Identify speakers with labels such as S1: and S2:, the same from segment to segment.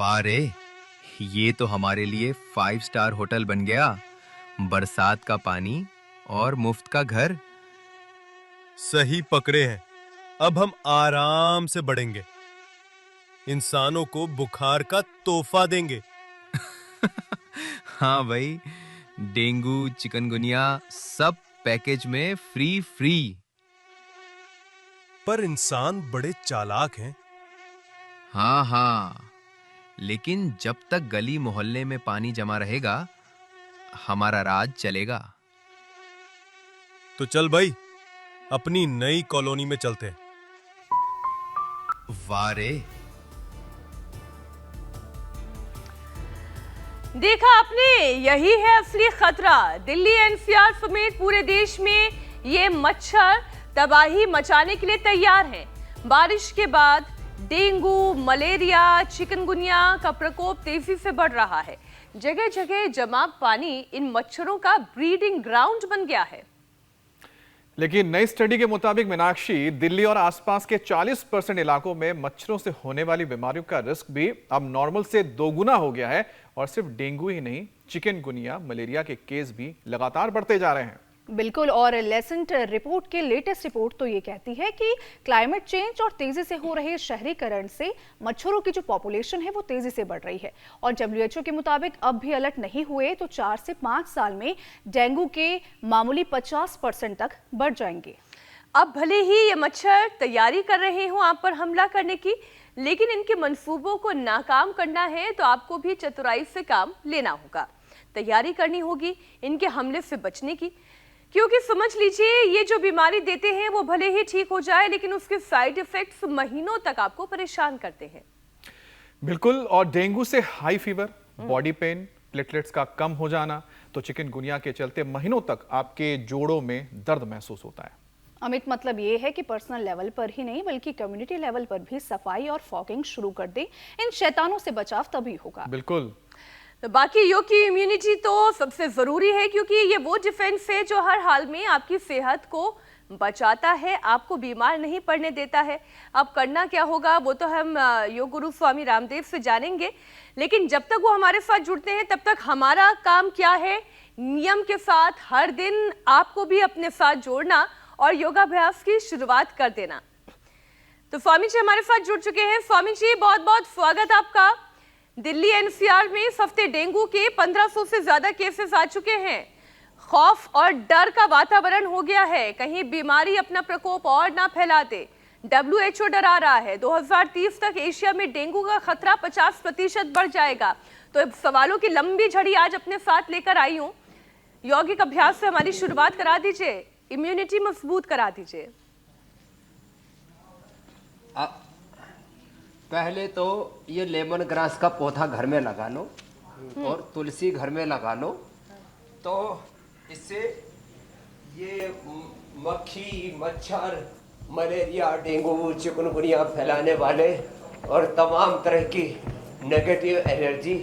S1: वाह रे, ये तो हमारे लिए 5 स्टार होटल बन गया। बरसात का पानी और मुफ्त का घर।
S2: सही पकड़े हैं। अब हम आराम से बढ़ेंगे। इंसानों को बुखार का तोहफा देंगे।
S1: हाँ भाई, डेंगू चिकनगुनिया सब पैकेज में फ्री फ्री।
S2: पर इंसान बड़े चालाक हैं।
S1: हाँ हाँ, लेकिन जब तक गली मोहल्ले में पानी जमा रहेगा, हमारा राज चलेगा।
S2: तो चल भाई, अपनी नई कॉलोनी में चलते हैं।
S1: वाह रे,
S3: देखा आपने, यही है असली खतरा। दिल्ली एनसीआर समेत पूरे देश में ये मच्छर तबाही मचाने के लिए तैयार हैं। बारिश के बाद डेंगू, मलेरिया, चिकनगुनिया का प्रकोप तेजी से बढ़ रहा है। जगह जगह जमा पानी इन मच्छरों का ब्रीडिंग ग्राउंड बन गया है।
S4: लेकिन नई स्टडी के मुताबिक मीनाक्षी, दिल्ली और आसपास के 40% इलाकों में मच्छरों से होने वाली बीमारियों का रिस्क भी अब नॉर्मल से दोगुना हो गया है। और सिर्फ डेंगू ही नहीं, चिकनगुनिया, मलेरिया के केस भी लगातार बढ़ते जा रहे हैं।
S5: बिल्कुल, और लेसेंट रिपोर्ट के लेटेस्ट रिपोर्ट तो ये कहती है कि क्लाइमेट चेंज और तेजी से हो रहे शहरीकरण से मच्छरों की जो पॉपुलेशन है वो तेजी से बढ़ रही है। और डब्ल्यूएचओ के मुताबिक अब भी अलर्ट नहीं हुए तो 4 से 5 साल में डेंगू के मामूली 50% तक बढ़ जाएंगे।
S3: अब भले ही ये मच्छर तैयारी कर रहे हो आप पर हमला करने की, लेकिन इनके मंसूबों को नाकाम करना है तो आपको भी चतुराई से काम लेना होगा। तैयारी करनी होगी इनके हमले से बचने की, क्योंकि समझ लीजिए ये जो बीमारी देते हैं वो भले ही ठीक हो जाए, लेकिन उसके साइड इफेक्ट्स महीनों तक आपको परेशान करते हैं।
S4: बिल्कुल, और डेंगू से high fever, body pain, platelets का कम हो जाना, तो चिकनगुनिया के चलते महीनों तक आपके जोड़ों में दर्द महसूस होता है।
S5: अमित, मतलब ये है कि पर्सनल लेवल पर ही नहीं बल्कि कम्युनिटी लेवल पर भी सफाई और फॉगिंग शुरू कर दें। इन शैतानों से बचाव तभी होगा।
S4: बिल्कुल।
S3: तो बाकी योग की इम्यूनिटी तो सबसे जरूरी है, क्योंकि ये वो डिफेंस है जो हर हाल में आपकी सेहत को बचाता है, आपको बीमार नहीं पड़ने देता है। अब करना क्या होगा वो तो हम योग गुरु स्वामी रामदेव से जानेंगे, लेकिन जब तक वो हमारे साथ जुड़ते हैं तब तक हमारा काम क्या है, नियम के साथ हर दिन आपको भी अपने साथ जोड़ना और योगाभ्यास की शुरुआत कर देना। तो स्वामी जी हमारे साथ जुड़ चुके हैं। स्वामी जी, बहुत बहुत स्वागत आपका। दिल्ली एनसीआर में इस हफ्ते डेंगू के 1500 से ज्यादा केसेस आ चुके हैं। खौफ और डर का वातावरण हो गया है, कहीं बीमारी अपना प्रकोप और ना फैला दे। डब्ल्यूएचओ डरा रहा है 2030 तक एशिया में डेंगू का खतरा 50% बढ़ जाएगा। तो सवालों की लंबी झड़ी आज अपने साथ लेकर आई हूं। यौगिक अभ्यास से हमारी शुरुआत करा दीजिए, इम्यूनिटी मजबूत करा दीजिए।
S6: पहले तो ये लेमन ग्रास का पौधा घर में लगा लो और तुलसी घर में लगा लो, तो इससे ये मक्खी, मच्छर, मलेरिया, डेंगू, चिकनगुनिया फैलाने वाले और तमाम तरह की नेगेटिव एनर्जी,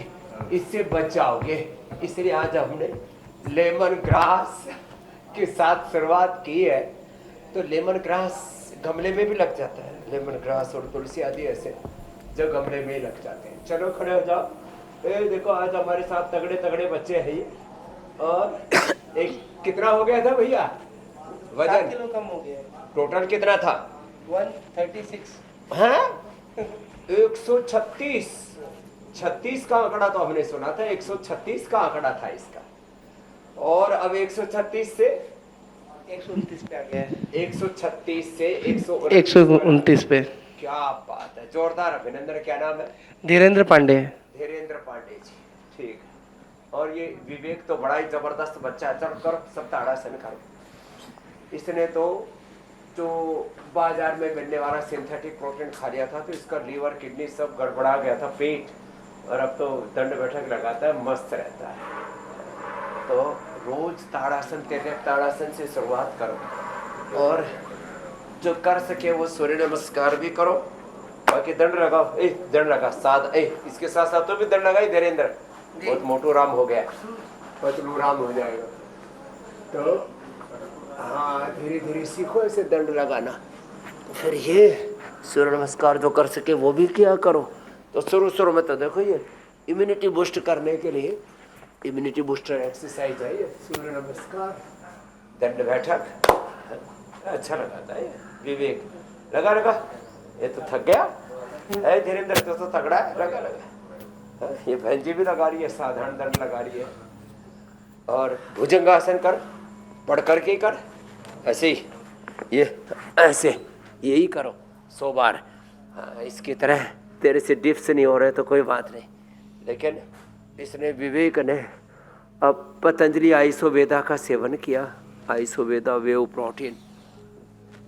S6: इससे बच जाओगे। इसलिए आज हमने लेमन ग्रास के साथ शुरुआत की है। तो लेमन ग्रास गमले में भी लग जाता है, लेमन ग्रास और तुलसी आदि ऐसे जो गमले में ही लग जाते हैं। चलो खड़े हो जाओ। ये देखो, आज हमारे साथ तगड़े तगड़े बच्चे हैं ये। और एक कितना हो गया था भैया वजन?
S7: 7 किलो कम हो गया।
S6: टोटल कितना था?
S7: 136।
S6: हाँ, 136। 36 का आंकड़ा तो हमने सुना था, 136 का आंकड़ा था इसका, और अब 136 से
S7: 129 पे आ गया है।
S6: 136 से
S7: 129 पे।
S6: क्या बात है, जोरदार अभिनंदन। क्या नाम है?
S7: धीरेन्द्र पांडे।
S6: धीरेन्द्र पांडे जी, ठीक। और ये विवेक तो बड़ा ही जबरदस्त बच्चा है। चल करो, सब ताड़ासन करो। इसने तो जो बाजार में मिलने वाला सिंथेटिक प्रोटीन खा लिया था, तो इसका लीवर, किडनी सब गड़बड़ा गया था, पेट, और अब तो दंड बैठक लगाता है, मस्त रहता है। तो रोज ताड़ासन, तिर्यक ताड़ासन से शुरुआत करो, और जो कर सके वो सूर्य नमस्कार भी करो। बाकी दंड लगाओ, दंड लगा साथ, इसके साथ साथ तो भी दंड लगाई धीरेन्द्र, बहुत मोटू राम हो गया, पतलू राम हो जाएगा। तो हाँ, धीरे धीरे सीखो ऐसे दंड लगाना। तो फिर ये सूर्य नमस्कार जो कर सके वो भी किया करो। तो शुरू शुरू में तो देखो ये इम्यूनिटी बूस्ट करने के लिए इम्यूनिटी बूस्टर एक्सरसाइज है ये, सूर्य नमस्कार, दंड बैठक, अच्छा लगाता है ये। विवेक लगा लगा, ये तो थक गया है धीरेन्द्र, तो तगड़ा है, लगा लगा। ये बहन जी भी लगा रही है, साधारण दंड लगा रही है। और भुजंगासन कर, पढ़ करके कर, ऐसे ही ये ऐसे यही करो 100 बार। हाँ, इसकी तरह तेरे से डिप्स नहीं हो रहे तो कोई बात नहीं, लेकिन इसने विवेक ने अब पतंजलि आयुर्वेदा का सेवन किया। Ayurveda wave protein,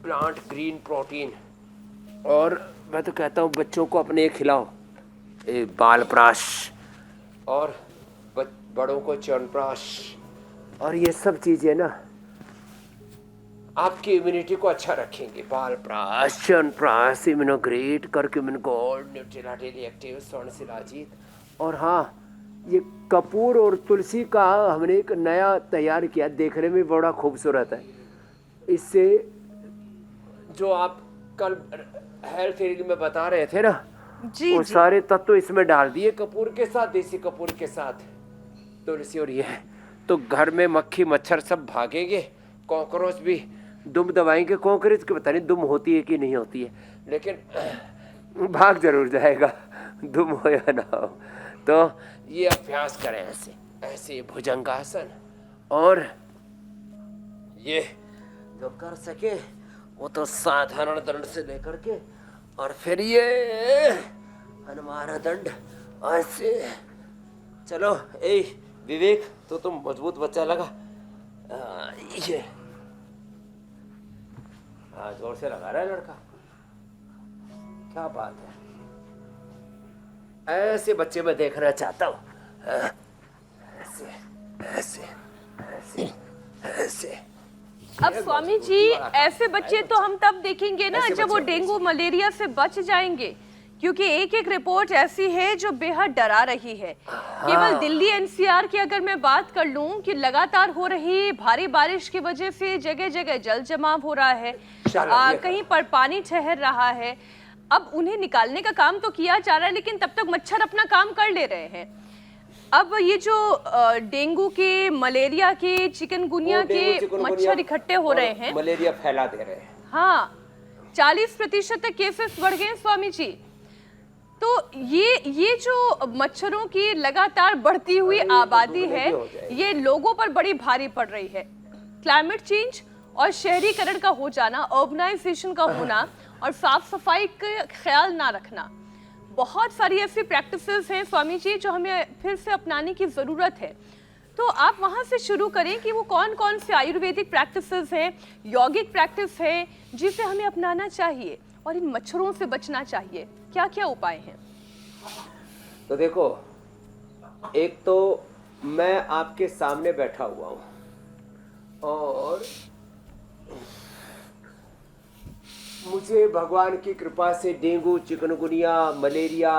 S6: plant green protein. और मैं तो कहता हूँ बच्चों को अपने खिलाओ बालप्राश, और बड़ों को च्यवनप्राश, और ये सब चीज़ें ना आपकी इम्यूनिटी को अच्छा रखेंगे। Balprash, Chyawanprash, Immunogrit, Curcumin Gold, Nutrela Daily Active, Swarna Shilajit. और हाँ, ये कपूर और तुलसी का हमने एक नया तैयार किया, देखने में बड़ा खूबसूरत है। इससे जो आप कल हेल्थ रील में बता रहे थे ना,
S3: जी
S6: वो
S3: जी।
S6: सारे तत्व इसमें डाल दिए कपूर के साथ, देसी कपूर के साथ तुलसी और ये, तो घर में मक्खी मच्छर सब भागेंगे, कॉकरोच भी दुम दबाएंगे। कॉकरोच की पता नहीं दुम होती है कि नहीं होती है, लेकिन भाग जरूर जाएगा, दुम हो या ना हो। तो ये अभ्यास करें ऐसे ऐसे भुजंगासन, और ये जो कर सके वो तो साधारण दंड से लेकर के, और फिर ये हनुमान दंड ऐसे। चलो ए विवेक, तो तुम मजबूत बच्चा लगा। ये जोर से लगा रहा है लड़का, क्या बात है। ऐसे बच्चे मैं देखना चाहता हूँ, ऐसे ऐसे ऐसे ऐसे।
S3: अब स्वामी जी, ऐसे बच्चे तो हम तब देखेंगे ना जब वो डेंगू मलेरिया से बच जाएंगे, क्योंकि एक एक रिपोर्ट ऐसी है जो बेहद डरा रही है। केवल दिल्ली एनसीआर की अगर मैं बात कर लूं कि लगातार हो रही भारी बारिश की वजह से जगह जगह जल जमाव हो रहा है, कहीं पर पानी ठहर रहा है। अब उन्हें निकालने का काम तो किया जा रहा है, लेकिन तब तक मच्छर अपना काम कर ले रहे हैं। अब ये जो डेंगू के, मलेरिया के, चिकनगुनिया के मच्छर इकट्ठे हो रहे हैं,
S6: मलेरिया फैला दे रहे हैं।
S3: हाँ, 40% तक केसेस बढ़ गए स्वामी जी। तो ये जो मच्छरों की लगातार बढ़ती हुई आबादी है, ये लोगों पर बड़ी भारी पड़ रही है। क्लाइमेट चेंज और शहरीकरण का हो जाना, अर्बनाइजेशन का होना, और साफ सफाई का ख्याल ना रखना, बहुत सारी ऐसी प्रैक्टिसेस हैं स्वामी जी जो हमें फिर से अपनाने की ज़रूरत है। तो आप वहाँ से शुरू करें कि वो कौन कौन से आयुर्वेदिक प्रैक्टिसेस हैं, यौगिक प्रैक्टिस है, जिसे हमें अपनाना चाहिए और इन मच्छरों से बचना चाहिए। क्या क्या उपाय हैं?
S6: तो देखो, एक तो मैं आपके सामने बैठा हुआ हूँ, और मुझे भगवान की कृपा से डेंगू, चिकनगुनिया, मलेरिया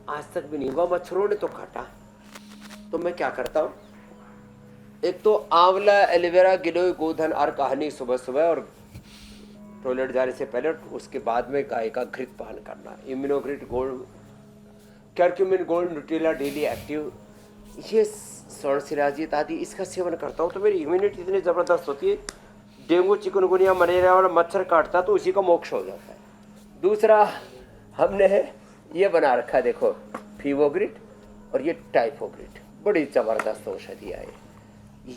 S6: आज तक भी नहीं हुआ। मच्छरों ने तो काटा, तो मैं क्या करता हूँ, एक तो आंवला, एलोवेरा, गिलोय, गोधन और कहानी सुबह सुबह, और टॉयलेट जाने से पहले, उसके बाद में गाय का घृत पान करना, Immunogrit gold, curcumin Gold, Nutrela Daily active, ये स्वर्ण शिलाजीत आदि, इसका सेवन करता हूँ तो मेरी इम्यूनिटी इतनी ज़बरदस्त होती है। डेंगू, चिकनगुनिया, मलेरिया वाला मच्छर काटता तो उसी का मोक्ष हो जाता है। दूसरा, हमने ये बना रखा है, देखो, फीवोग्रिट और ये टाइफोग्रिट, बड़ी ज़बरदस्त औषधि है।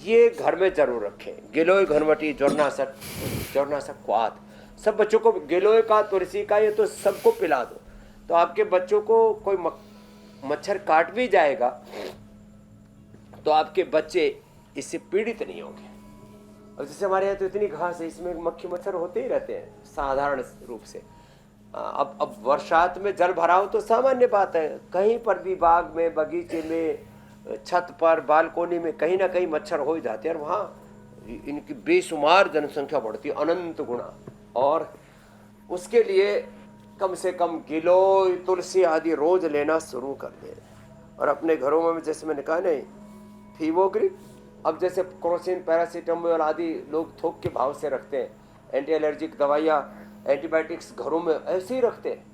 S6: ये घर में जरूर रखें। गिलोय, घनवटी, ज्वरनाशक, क्वाथ, सब बच्चों को गिलोय का, तुलसी का, ये तो सबको पिला दो, तो आपके बच्चों को कोई मच्छर काट भी जाएगा तो आपके बच्चे इससे पीड़ित नहीं होंगे। अब जैसे हमारे यहाँ तो इतनी घास है, इसमें मक्खी मच्छर होते ही रहते हैं साधारण रूप से। अब बरसात में जल भराव तो सामान्य बात है, कहीं पर भी बाग में, बगीचे में, छत पर, बालकोनी में कहीं ना कहीं मच्छर हो ही जाते हैं, और वहाँ इनकी बेशुमार जनसंख्या बढ़ती है, अनंत गुना। और उसके लिए कम से कम गिलोय, तुलसी आदि रोज लेना शुरू कर दें। और अपने घरों में जैसे मैंने कहा नहीं, फीवोग्रिट, अब जैसे क्रोसिन, पैरासीटामोल आदि लोग थोक के भाव से रखते हैं, एंटी एलर्जिक दवाइयाँ, एंटीबायोटिक्स घरों में ऐसे ही रखते हैं,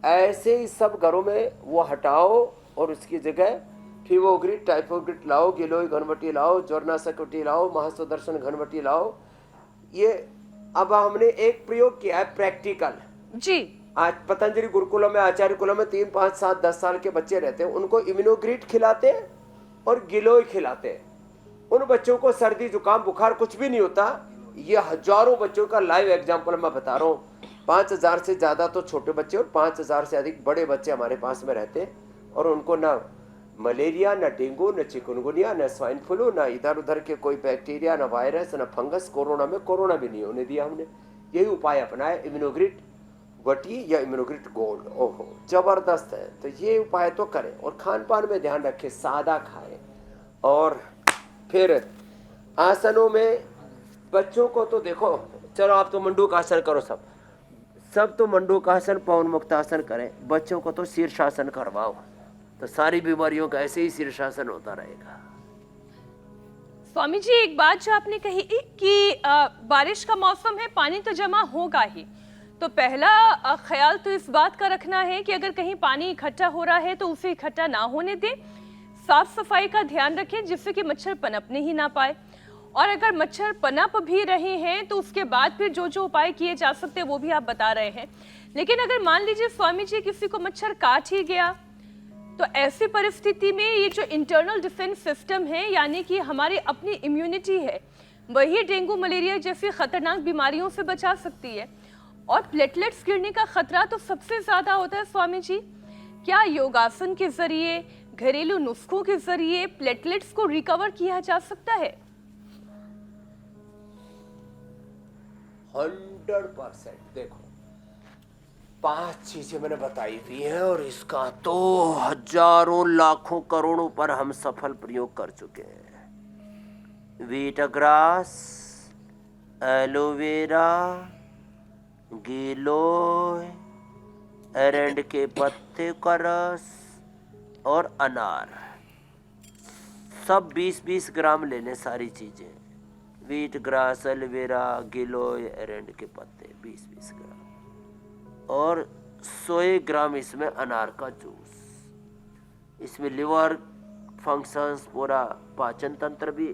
S6: ऐसे ही सब घरों में वो हटाओ और उसकी जगह फीवोग्रिड, टाइफोग्रिड लाओ, गिलोय घनवटी लाओ, ज्वरनाशक लाओ, महासुदर्शन घनवटी लाओ। ये अब हमने एक प्रयोग किया है प्रैक्टिकल
S3: जी।
S6: आज पतंजलि गुरुकुलम में, आचार्य कुलम में 3, 5, 7, 10 साल के बच्चे रहते हैं, उनको इम्यूनोग्रिड खिलाते हैं और गिलोय खिलाते हैं। उन बच्चों को सर्दी जुकाम बुखार कुछ भी नहीं होता। ये हजारों बच्चों का लाइव एग्जाम्पल मैं बता रहा हूँ। 5000 से ज्यादा तो छोटे बच्चे और 5000 से अधिक बड़े बच्चे हमारे पास में रहते हैं और उनको ना मलेरिया, ना डेंगू, ना चिकनगुनिया, ना स्वाइन फ्लू, ना इधर उधर के कोई बैक्टीरिया, ना वायरस, ना फंगस, कोरोना में कोरोना भी नहीं होने दिया हमने। यही उपाय अपनाया, इम्यूनोग्रिड वटी या इम्यूनोग्रिड गोल्ड। ओहो जबरदस्त है। तो ये उपाय तो करें और खान पान में ध्यान रखें, सादा खाएं। और फिर आसनों में बच्चों को तो देखो, चलो आप तो मंडूक आसन करो, सब तो मंडूक आसन, पवन मुक्त आसन करें। बच्चों को तो शीर्षासन करवाओ, तो सारी बीमारियों का ऐसे ही शीर्षासन होता रहेगा।
S3: स्वामी जी, एक बात जो आपने कही कि बारिश का मौसम है, पानी तो जमा होगा ही, तो पहला ख्याल तो इस बात का रखना है कि अगर कहीं पानी इकट्ठा हो रहा है तो उसे इकट्ठा ना होने दें। साफ सफाई का ध्यान रखें जिससे कि मच्छर पनपने ही ना पाए। और अगर मच्छर पनप भी रहे हैं तो उसके बाद फिर जो जो उपाय किए जा सकते हैं वो भी आप बता रहे हैं। लेकिन अगर मान लीजिए स्वामी जी किसी को मच्छर काट ही गया, तो ऐसी परिस्थिति में ये जो इंटरनल डिफेंस सिस्टम है, यानी कि हमारी अपनी इम्यूनिटी है, वही डेंगू मलेरिया जैसी खतरनाक बीमारियों से बचा सकती है। और प्लेटलेट्स गिरने का खतरा तो सबसे ज्यादा होता है स्वामी जी। क्या योगासन के जरिए, घरेलू नुस्खों के जरिए प्लेटलेट्स को रिकवर किया जा सकता है?
S6: 100%। देखो 5 चीजें मैंने बताई हुई हैं और इसका तो हजारों लाखों करोड़ों पर हम सफल प्रयोग कर चुके हैं। वीटाग्रास, एलोवेरा, गिलोय, एरंड के पत्ते का रस और अनार, सब 20-20 ग्राम लेने सारी चीजें। वीट ग्रास, एलोवेरा, गिलोय, एरंड के पत्ते 20-20 ग्राम और 100 ग्राम इसमें अनार का जूस। इसमें लिवर फंक्शंस, पूरा पाचन तंत्र भी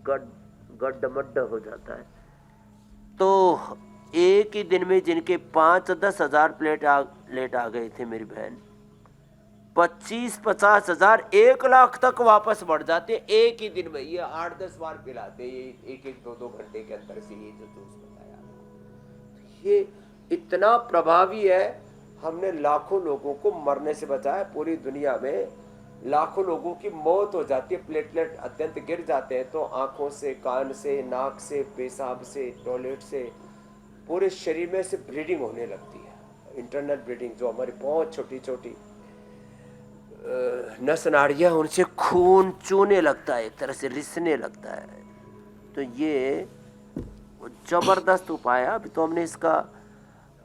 S6: गड्ढ हो जाता है। तो एक ही दिन में जिनके 5-10 हजार प्लेट आ गए थे मेरी बहन, 25-50 हजार, 1 लाख तक वापस बढ़ जाते एक ही दिन में। ये 8-10 बार पिलाते, ये 1-2 घंटे के अंदर से। ये जो जूस बताया, ये इतना प्रभावी है। हमने लाखों लोगों को मरने से बचाया। पूरी दुनिया में लाखों लोगों की मौत हो जाती है, प्लेटलेट अत्यंत गिर जाते हैं तो आंखों से, कान से, नाक से, पेशाब से, टॉयलेट से, पूरे शरीर में से ब्लीडिंग होने लगती है। इंटरनल ब्लीडिंग, जो हमारी बहुत छोटी छोटी नस नाड़ियाँ, उनसे खून चूने लगता है, एक तरह से रिसने लगता है। तो ये जबरदस्त उपाय है। अभी तो हमने इसका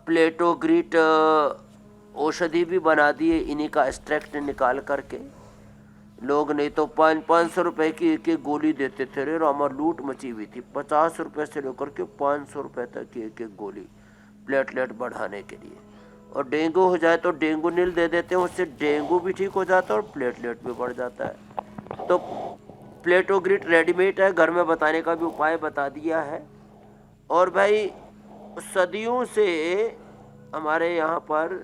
S6: प्लेटोग्रिट औषधि भी बना दी है, इन्हीं का एक्सट्रैक्ट निकाल करके। लोग नहीं तो 500 रुपए की एक गोली देते थे रे, और लूट मची हुई थी। 50 रुपए से लेकर के 500 रुपए तक की एक गोली प्लेटलेट बढ़ाने के लिए। और डेंगू हो जाए तो डेंगू नील दे देते हैं, उससे डेंगू भी ठीक हो जाता है और प्लेटलेट भी बढ़ जाता है। तो प्लेटोग्रिट रेडीमेड है, घर में बताने का भी उपाय बता दिया है। और भाई सदियों से हमारे यहाँ पर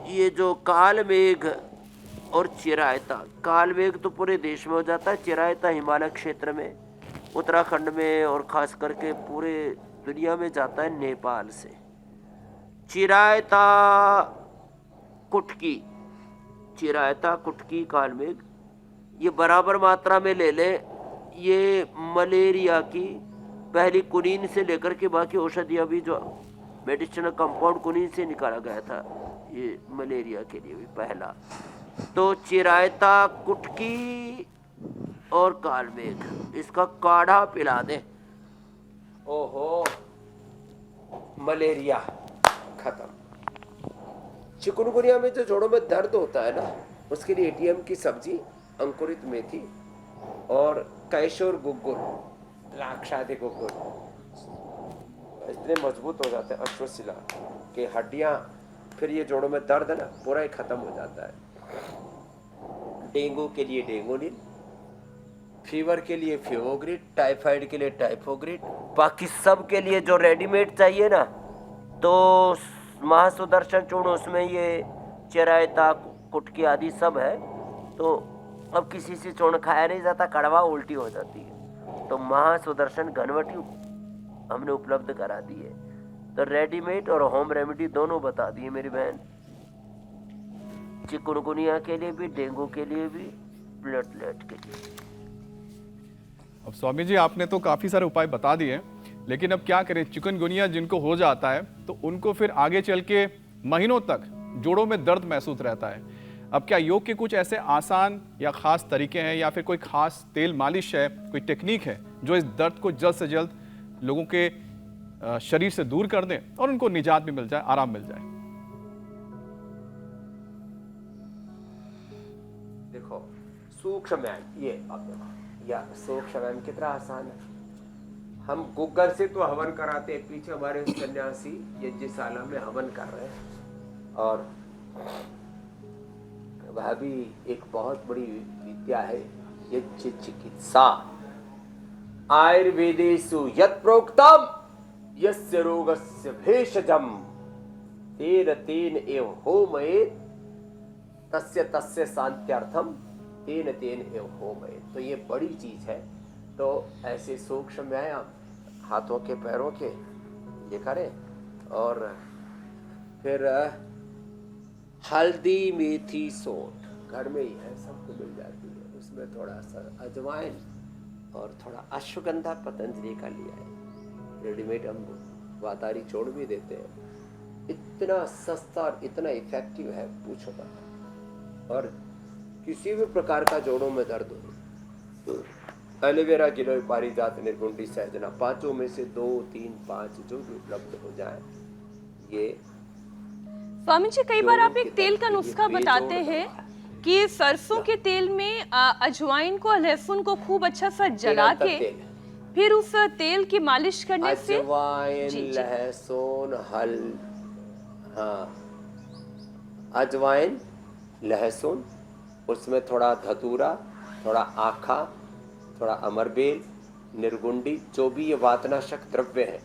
S6: ये जो काल मेघ और चिरायता, काल मेघ तो पूरे देश में हो जाता है, चिरायता हिमालय क्षेत्र में, उत्तराखंड में और खास करके पूरे दुनिया में जाता है नेपाल से। चिरायता कुटकी, चिरायता कुटकी, काल मेघ, ये बराबर मात्रा में ले लें। ये मलेरिया की पहली कुनीन से लेकर के बाकी औषधियाँ भी, जो मेडिसिनल कंपाउंड कुनीन से निकाला गया था, ये मलेरिया के लिए भी पहला। तो चिरायता कुटकी और कालमेघ, इसका काढ़ा पिला दे, ओहो मलेरिया खत्म। चिकनगुनिया में जो जोड़ों में दर्द होता है ना, उसके लिए एटीएम की सब्जी, अंकुरित मेथी और कैशोर गुग्गुल, राक्षादि गुग्गुल इतने मजबूत हो जाते हैं अश्वशिला के, हड्डियां फिर ये जोड़ों में दर्द है ना पूरा ही खत्म हो जाता है। डेंगू के लिए डेंगुलिन, फीवर के लिए फीवोग्रिड, टाइफाइड के लिए टाइफोग्रिड, बाकी सब के लिए जो रेडीमेड चाहिए ना तो महासुदर्शन चूर्ण, उसमें ये चिरायता कुटकी आदि सब है। तो अब किसी से चूर्ण खाया नहीं जाता, कड़वा उल्टी हो जाती है, तो महासुदर्शन घनवटी हमने उपलब्ध करा दी है। तो रेडीमेड और होम रेमेडी दोनों बता दिए मेरी बहन, चिकुनगुनिया के लिए भी, डेंगू के लिए भी, प्लेटलेट के लिए।
S4: अब स्वामी जी आपने तो काफी सारे उपाय बता दिए, लेकिन अब क्या करें, चिकनगुनिया जिनको हो जाता है तो उनको फिर आगे चल के महीनों तक जोड़ों में दर्द महसूस रहता है। अब क्या योग के कुछ ऐसे आसान या खास तरीके हैं या फिर कोई खास तेल मालिश है, कोई टेक्निक है जो इस दर्द को जल्द से जल्द लोगों के शरीर से दूर कर दें और उनको निजात भी मिल जाए, आराम मिल जाए?
S6: देखो सूक्ष्म व्यायाम, ये आप देखो या सूक्ष्म व्यायाम कितना आसान है। हम गूगल से तो हवन कराते हैं, पीछे हमारे सन्यासी यज्ञशाला में हवन कर रहे हैं। और वह भी एक बहुत बड़ी विद्या है, यज्ञ चिकित्सा। आयुर्वेदेषु यत् प्रोक्तम यस्य रोगस्य भेषजम तेन तेन एव होमयेत् तस्य तस्य शांत्यर्थम तेन तेन एव होमयेत्। तो ये बड़ी चीज है। तो ऐसे सूक्ष्म व्यायाम हाथों के पैरों के ये करें। और फिर हल्दी मेथी सोंठ घर में ही है, सबको मिल जाती है। उसमें थोड़ा सा अजवाइन और थोड़ा अश्वगंधा पतंजलि का लिया है, रेडीमेड हम वातारी चूर्ण भी देते हैं। इतना सस्ता और इतना इफेक्टिव है पूछो मत। और किसी भी प्रकार का जोड़ों में दर्द हो, एलोवेरा, गिलोय, पारिजात, निर्गुंडी, सहजना, पांचों में से 2, 3, 5 जो भी उपलब्ध हो जाए। ये
S3: स्वामी जी कई बार आप एक तेल का नुस्खा बताते हैं कि सरसों के तेल में अजवाइन को, लहसुन को खूब अच्छा सा जला के फिर उस तेल की मालिश करने से
S6: अजवाइन, लहसुन, हाँ, अजवाइन, लहसुन, उसमें थोड़ा धतूरा, थोड़ा आखा, थोड़ा अमरबेल, निर्गुंडी, जो भी ये वातनाशक द्रव्य है।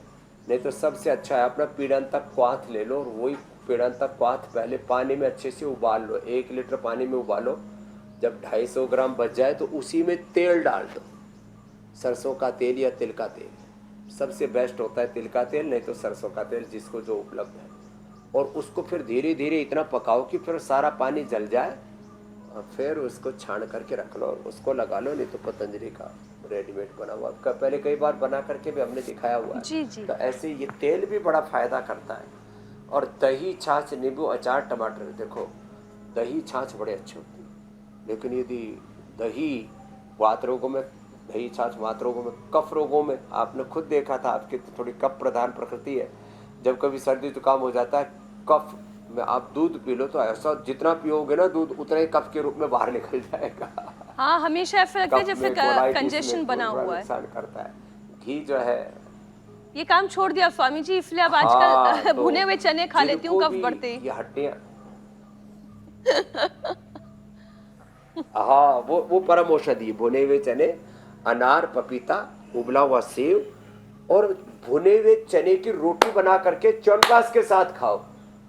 S6: नहीं तो सबसे अच्छा है अपना पीड़ांतक क्वाथ ले लो और वही पीड़ांतक क्वाथ पहले पानी में अच्छे से उबाल लो। 1 लीटर पानी में उबालो, जब 250 ग्राम बच जाए तो उसी में तेल डाल दो, सरसों का तेल या तिल का तेल। सबसे बेस्ट होता है तिल का तेल, नहीं तो सरसों का तेल, जिसको जो उपलब्ध है। और उसको फिर धीरे धीरे इतना पकाओ कि फिर सारा पानी जल जाए और फिर उसको छान करके रख लो और उसको लगा लो। नहीं तो पतंजलि का रेडीमेड बना हुआ पहले कई बार बना करके भी हमने दिखाया हुआ है।
S3: जी जी।
S6: तो ऐसे ये तेल भी बड़ा फायदा करता है। और दही, छाछ, नींबू, अचार, टमाटर, देखो दही छाछ बड़े अच्छे होते हैं, लेकिन यदि दही वात रोगों में, दही छाछ वात रोगों में, कफ रोगों में, आपने खुद देखा था आपकी तो थोड़ी कफ प्रधान प्रकृति है, जब कभी सर्दी जुकाम हो जाता है कफ में आप दूध पी लो तो ऐसा जितना पियोगे ना दूध उतना ही कफ के रूप में बाहर निकल जाएगा।
S3: हाँ, हमेशा ऐसा लगता है जैसे कंजेशन बना हुआ है।
S6: नुकसान करता है। घी जो है
S3: ये काम छोड़ दिया स्वामी जी, इसलिए अब आजकल भुने हुए चने खा लेती हूँ कफ बढ़ते।
S6: ये हड्डियां हाँ वो परम औषधि, भुने हुए चने, अनार, पपीता, उबला हुआ सेव और भुने हुए चने की रोटी बना करके च्यवनप्राश के साथ खाओ।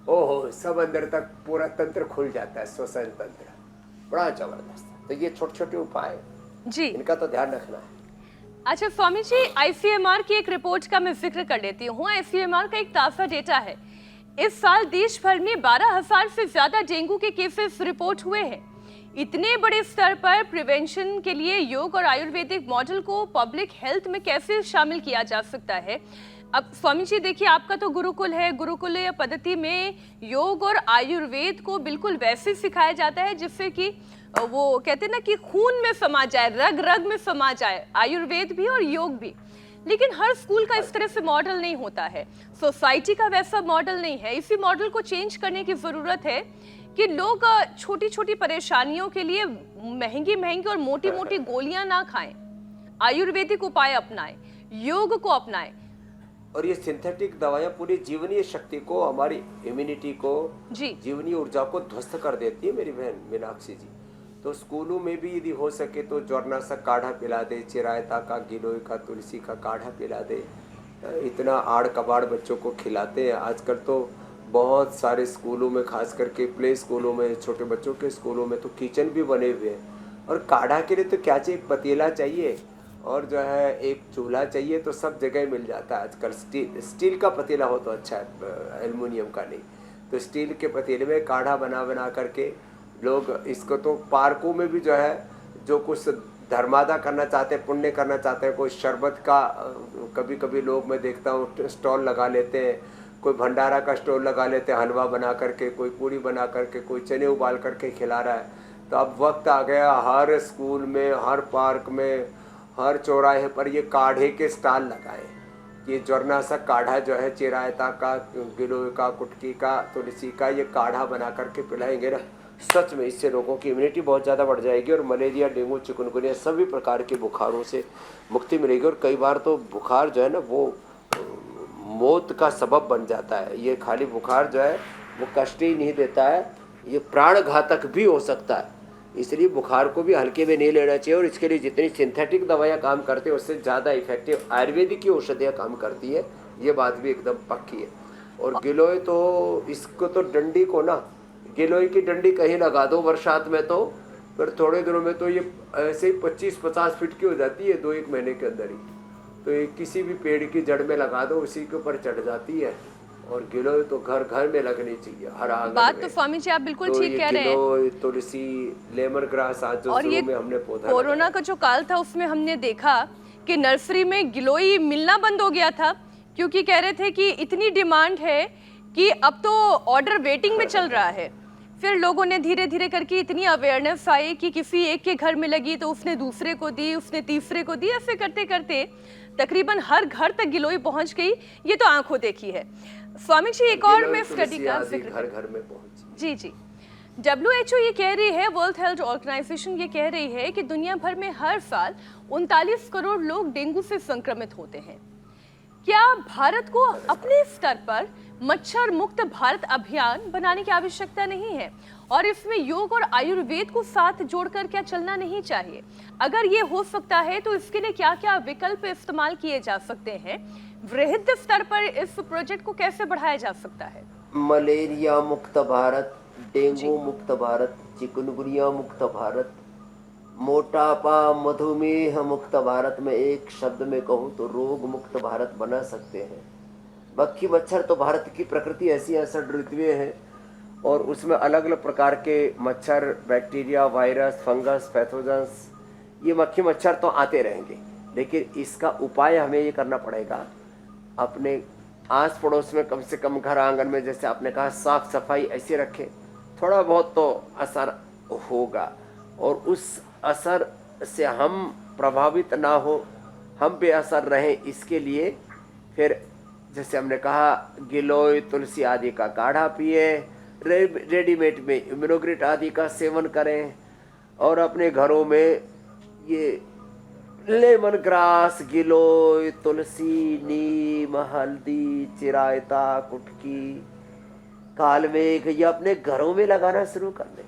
S6: ओहो, सब अंदर तक पूरा तंत्र खुल जाता है, श्वसन तंत्र बड़ा जबरदस्त। तो ये छोटे छोटे उपाय
S3: जी,
S6: इनका तो ध्यान रखना है।
S3: अच्छा स्वामी जी, आईसीएमआर की एक रिपोर्ट का मैं जिक्र कर लेती हूँ। आईसीएमआर का एक ताज़ा डेटा है, इस साल देश भर में 12,000 से ज्यादा डेंगू के केसेस रिपोर्ट हुए हैं। इतने बड़े स्तर पर प्रिवेंशन के लिए योग और आयुर्वेदिक मॉडल को पब्लिक हेल्थ में कैसे शामिल किया जा सकता है? अब स्वामी जी देखिए, आपका तो गुरुकुल है, गुरुकुलीय पद्धति में योग और आयुर्वेद को बिल्कुल वैसे सिखाया जाता है जिससे कि वो कहते हैं ना कि खून में समा जाए, रग रग में समा जाए, आयुर्वेद भी और योग भी। लेकिन हर स्कूल का इस तरह से मॉडल नहीं होता है, सोसाइटी का वैसा मॉडल नहीं है। इसी मॉडल को चेंज करने की जरूरत है कि लोग छोटी छोटी परेशानियों के लिए महंगी महंगी और मोटी मोटी गोलियां ना खाएं, आयुर्वेदिक उपाय अपनाएं, योग को अपनाएं।
S6: और ये सिंथेटिक दवाइयाँ पूरी जीवनीय शक्ति को, हमारी इम्यूनिटी को,
S3: जी
S6: जीवनीय ऊर्जा को ध्वस्त कर देती है मेरी बहन मीनाक्षी जी। तो स्कूलों में भी यदि हो सके तो ज्वरनाशक काढ़ा पिला दे, चिरायता का, गिलोय का, तुलसी का काढ़ा पिला दे। इतना आड़ कबाड़ बच्चों को खिलाते हैं आजकल तो बहुत सारे स्कूलों में, खास करके प्ले स्कूलों में, छोटे बच्चों के स्कूलों में तो किचन भी बने हुए हैं। और काढ़ा के लिए तो क्या चाहिए, पतीला चाहिए और जो है एक चूल्हा चाहिए, तो सब जगह मिल जाता है आजकल। स्टील का पतीला हो तो अच्छा है, एल्युमिनियम का नहीं। तो स्टील के पतीले में काढ़ा बना करके लोग इसको, तो पार्कों में भी जो है, जो कुछ धर्मादा करना चाहते हैं, पुण्य करना चाहते हैं, कोई शरबत का कभी कभी लोग मैं देखता हूँ स्टॉल लगा लेते हैं, कोई भंडारा का स्टॉल लगा लेते हैं, हलवा बना करके, कोई पूड़ी बना करके, कोई चने उबाल करके खिला रहा है। तो अब वक्त आ गया हर स्कूल में, हर पार्क में, हर चौराहे पर ये काढ़े के स्टॉल लगाए। ये ज्वरनाशक काढ़ा जो है, चिरायता का, गिलोय का, कुटकी का, तुलसी का, ये काढ़ा बना करके पिलाएंगे ना, सच में इससे लोगों की इम्यूनिटी बहुत ज़्यादा बढ़ जाएगी और मलेरिया, डेंगू, चिकनगुनिया सभी प्रकार के बुखारों से मुक्ति मिलेगी। और कई बार तो बुखार जो है ना वो मौत का सबब बन जाता है। ये खाली बुखार जो है वो कष्ट ही नहीं देता है, ये प्राण घातक भी हो सकता है। इसलिए बुखार को भी हल्के में नहीं लेना चाहिए। और इसके लिए जितनी सिंथेटिक दवाइयाँ काम करती है उससे ज़्यादा इफेक्टिव आयुर्वेदिक की औषधियाँ काम करती है, ये बात भी एकदम पक्की है। और गिलोय तो, इसको तो डंडी को ना, गिलोय की डंडी कहीं लगा दो बरसात में तो फिर थोड़े दिनों में तो ये ऐसे ही 25-50 फीट की हो जाती है 2-1 महीने के अंदर ही। तो ये किसी भी पेड़ की जड़ में लगा दो, उसी के ऊपर चढ़ जाती है। और गिलोय तो घर घर में लगनी चाहिए, हर आंगन
S3: बात
S6: में।
S3: तो स्वामी जी आप बिल्कुल
S6: तो
S3: ठीक कह रहे हैं।
S6: गिलोय, तुलसी, लेमन ग्रास आज जो
S3: और ये
S6: शुरू में हमने पौधा
S3: कोरोना
S6: लगाया।
S3: का जो काल था उसमें हमने देखा कि नर्सरी में गिलोय मिलना बंद हो गया था, क्योंकि कह रहे थे कि इतनी डिमांड है कि अब तो ऑर्डर वेटिंग में चल रहा है। फिर लोगों ने धीरे धीरे करके इतनी अवेयरनेस आई कि किसी एक के घर में लगी तो उसने दूसरे को दी, उसने तीसरे को दी, ऐसे करते करते तकरीबन हर घर तक गिलोय पहुंच गई। ये तो आंखों देखी है। स्वामी जी एक और मैं स्टडी का जिक्र
S6: घर घर में पहुंची।
S3: जी जी, WHO ये कह रही है, वर्ल्ड हेल्थ ऑर्गेनाइजेशन ये कह रही है कि दुनिया भर में हर साल 39 करोड़ लोग डेंगू से संक्रमित होते हैं। क्या भारत को अपने स्तर पर मच्छर मुक्त भारत अभियान बनाने की आवश्यकता नहीं है और इसमें योग और आयुर्वेद को साथ जोड़कर क्या चलना नहीं चाहिए? अगर ये हो सकता है तो इसके लिए क्या क्या विकल्प इस्तेमाल किए जा सकते हैं? वृहद स्तर पर इस प्रोजेक्ट को कैसे बढ़ाया जा सकता है?
S6: मलेरिया मुक्त भारत, डेंगू मुक्त भारत, चिकनगुनिया मुक्त भारत, मोटापा, मधुमेह मुक्त भारत, में एक शब्द में कहूँ तो रोग मुक्त भारत बना सकते हैं। मक्खी मच्छर तो भारत की प्रकृति ऐसी असर ऋतुएं हैं और उसमें अलग अलग प्रकार के मच्छर, बैक्टीरिया, वायरस, फंगस, पैथोजेंस, ये मक्खी मच्छर तो आते रहेंगे। लेकिन इसका उपाय हमें ये करना पड़ेगा, अपने आस पड़ोस में कम से कम घर आंगन में, जैसे आपने कहा, साफ सफाई ऐसे रखें, थोड़ा बहुत तो असर होगा। और उस असर से हम प्रभावित ना हो, हम बेअसर रहें, इसके लिए फिर जैसे हमने कहा गिलोय, तुलसी आदि का काढ़ा पिए, रेडीमेड में इम्यूनोग्रेट आदि का सेवन करें और अपने घरों में ये लेमन ग्रास, गिलोय, तुलसी, नीम, हल्दी, चिरायता, कुटकी, कालमेघ, ये अपने घरों में लगाना शुरू कर दें।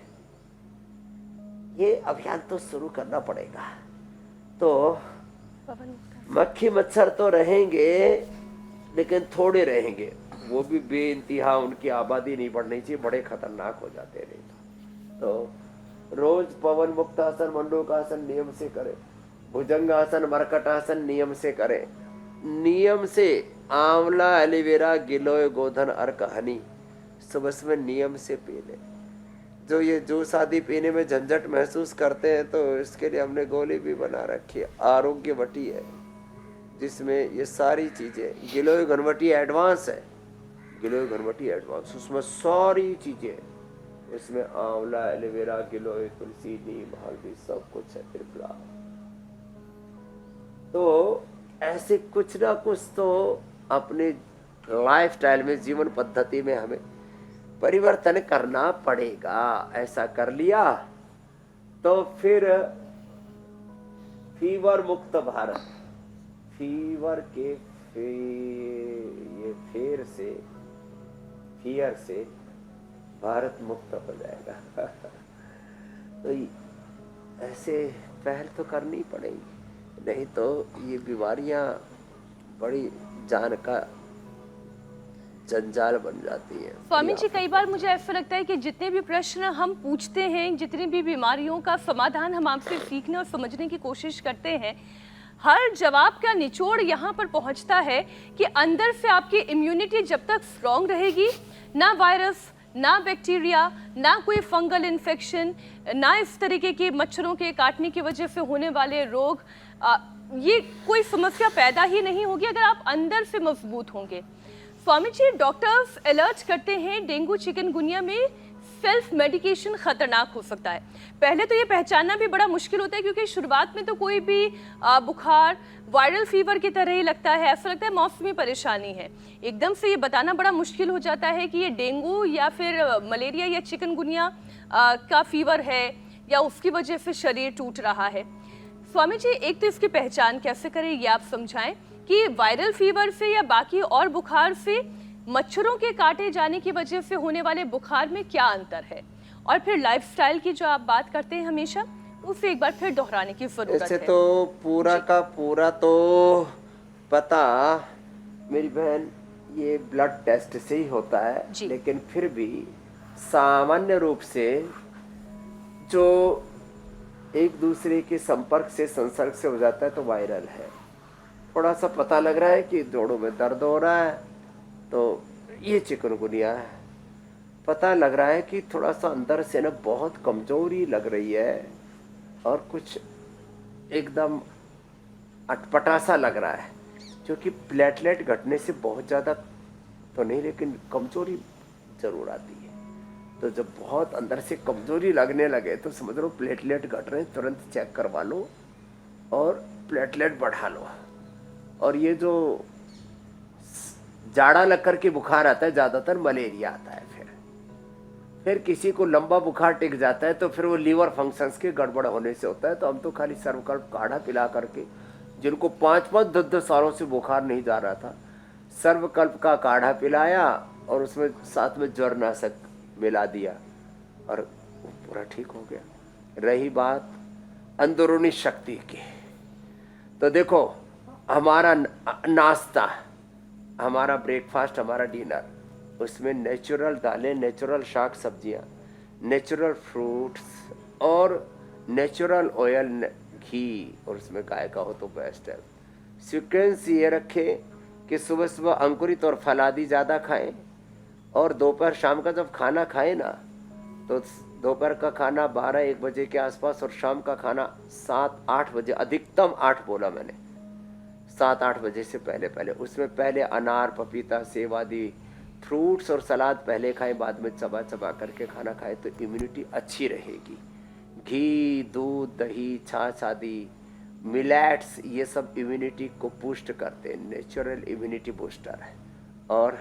S6: ये अभियान तो शुरू करना पड़ेगा। तो मक्खी मच्छर तो रहेंगे लेकिन थोड़े रहेंगे, वो भी बेइंतहा, उनकी आबादी नहीं बढ़नी चाहिए, बड़े खतरनाक हो जाते नहीं। तो रोज पवन मुक्तासन, मंडूकासन नियम से करें, भुजंगासन, मरकटासन नियम से करें। नियम से आंवला, एलोवेरा, गिलोय, गोधन, अर्क, हनी सुबह में नियम से पी लें। जो ये जूस आदि पीने में झंझट महसूस करते हैं तो इसके लिए हमने गोली भी बना रखी है, आरोग्य वटी है, जिसमें ये सारी चीज़ें, गिलोय घनवटी एडवांस है, गिलोय घनवटी एडवांस, उसमें सारी चीज़ें, इसमें आंवला, एलोवेरा, गिलोय, तुलसी, नीम, हल्दी सब कुछ है, त्रिफला। तो ऐसे कुछ ना कुछ तो अपने लाइफस्टाइल में, जीवन पद्धति में हमें परिवर्तन करना पड़ेगा। ऐसा कर लिया तो फिर फीवर मुक्त भारत, फीवर के फिर से फियर से भारत मुक्त हो जाएगा। तो ऐसे पहल तो करनी पड़ेगी, नहीं तो ये बीमारियां बड़ी जान का जंजाल बन जाती है।
S3: स्वामी जी, कई बार मुझे ऐसा लगता है कि जितने भी प्रश्न हम पूछते हैं, जितनी भी बीमारियों का समाधान हम आपसे सीखने और समझने की कोशिश करते हैं, हर जवाब का निचोड़ यहाँ पर पहुँचता है कि अंदर से आपकी इम्यूनिटी जब तक स्ट्रॉन्ग रहेगी, ना वायरस, ना बैक्टीरिया, ना कोई फंगल इन्फेक्शन, ना इस तरीके के मच्छरों के काटने की वजह से होने वाले रोग, ये कोई समस्या पैदा ही नहीं होगी अगर आप अंदर से मजबूत होंगे। स्वामी जी, डॉक्टर्स अलर्ट करते हैं डेंगू चिकनगुनिया में सेल्फ मेडिकेशन खतरनाक हो सकता है। पहले तो ये पहचानना भी बड़ा मुश्किल होता है क्योंकि शुरुआत में तो कोई भी बुखार वायरल फीवर की तरह ही लगता है, ऐसा लगता है मौसमी परेशानी है। एकदम से ये बताना बड़ा मुश्किल हो जाता है कि ये डेंगू या फिर मलेरिया या चिकनगुनिया का फीवर है या उसकी वजह से शरीर टूट रहा है। स्वामी जी, एक तो इसकी पहचान कैसे करें ये आप समझाएं कि वायरल फीवर से या बाकी और बुखार से मच्छरों के काटे जाने की वजह से होने वाले बुखार में क्या अंतर है, और फिर लाइफस्टाइल की जो आप बात करते हैं हमेशा, उसे एक बार फिर दोहराने की जरूरत है।
S6: ऐसे तो पूरा का पूरा तो पता मेरी बहन ये ब्लड टेस्ट से ही होता है, लेकिन फिर भी सामान्य रूप से जो एक दूसरे के संपर्क से संसर्ग से हो जाता है तो वायरल है। थोड़ा सा पता लग रहा है कि जोड़ों में दर्द हो रहा है तो ये चिकनगुनिया है। पता लग रहा है कि थोड़ा सा अंदर से ना बहुत कमजोरी लग रही है और कुछ एकदम अटपटा सा लग रहा है, क्योंकि प्लेटलेट घटने से बहुत ज़्यादा तो नहीं लेकिन कमजोरी ज़रूर आती है। तो जब बहुत अंदर से कमजोरी लगने लगे तो समझ लो प्लेटलेट घट रहे हैं, तुरंत चेक करवा लो और प्लेटलेट बढ़ा लो। और ये जो जाड़ा लग कर के बुखार आता है ज़्यादातर मलेरिया आता है। फिर किसी को लंबा बुखार टिक जाता है तो फिर वो लीवर फंक्शंस के गड़बड़ होने से होता है। तो हम तो खाली सर्वकल्प काढ़ा पिला करके, जिनको 5-5 10-10 सालों से बुखार नहीं जा रहा था, सर्वकल्प का काढ़ा पिलाया और उसमें साथ में ज्वरनाशक मिला दिया और वो पूरा ठीक हो गया। रही बात अंदरूनी शक्ति की, तो देखो हमारा नाश्ता, हमारा ब्रेकफास्ट, हमारा डिनर, उसमें नेचुरल दालें, नेचुरल शाक सब्जियां, नेचुरल फ्रूट्स और नेचुरल ऑयल, घी, और उसमें गाय का हो तो बेस्ट है। सीक्वेंस ये रखें कि सुबह सुबह अंकुरित और फलादी ज़्यादा खाएं और दोपहर शाम का जब खाना खाएं ना तो दोपहर का खाना 12-1 बजे के आसपास और शाम का खाना 7-8 बजे, अधिकतम 8 बोला मैंने, 7-8 बजे से पहले पहले। उसमें पहले अनार, पपीता, सेब आदि फ्रूट्स और सलाद पहले खाएं, बाद में चबा चबा करके खाना खाएं तो इम्यूनिटी अच्छी रहेगी। घी, दूध, दही, छाछ आदि, मिलेट्स, ये सब इम्यूनिटी को बूस्ट करते हैं, नेचुरल इम्यूनिटी बूस्टर है। और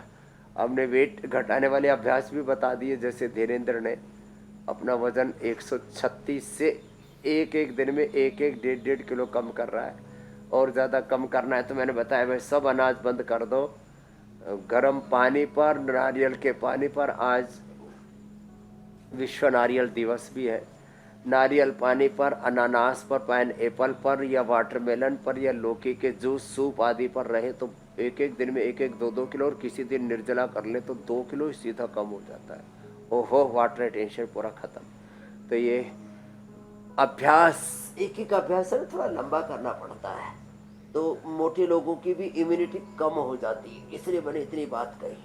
S6: हमने वेट घटाने वाले अभ्यास भी बता दिए, जैसे धीरेन्द्र ने अपना वजन 136 से एक दिन में 1-1.5 किलो कम कर रहा है और ज़्यादा कम करना है तो मैंने बताया भाई सब अनाज बंद कर दो, गर्म पानी पर, नारियल के पानी पर, आज विश्व नारियल दिवस भी है, नारियल पानी पर, अनानास पर, पाइनएप्पल पर या वाटरमेलन पर या लौकी के जूस, सूप आदि पर रहे तो एक दिन में 1-2 किलो, और किसी दिन निर्जला कर ले तो 2 किलो सीधा कम हो जाता है। ओहो, वाटर टेंशन पूरा खत्म। तो ये अभ्यास, एक अभ्यास है, थोड़ा लंबा करना पड़ता है तो मोटे लोगों की भी इम्यूनिटी कम हो जाती है, इसलिए मैंने इतनी बात कही।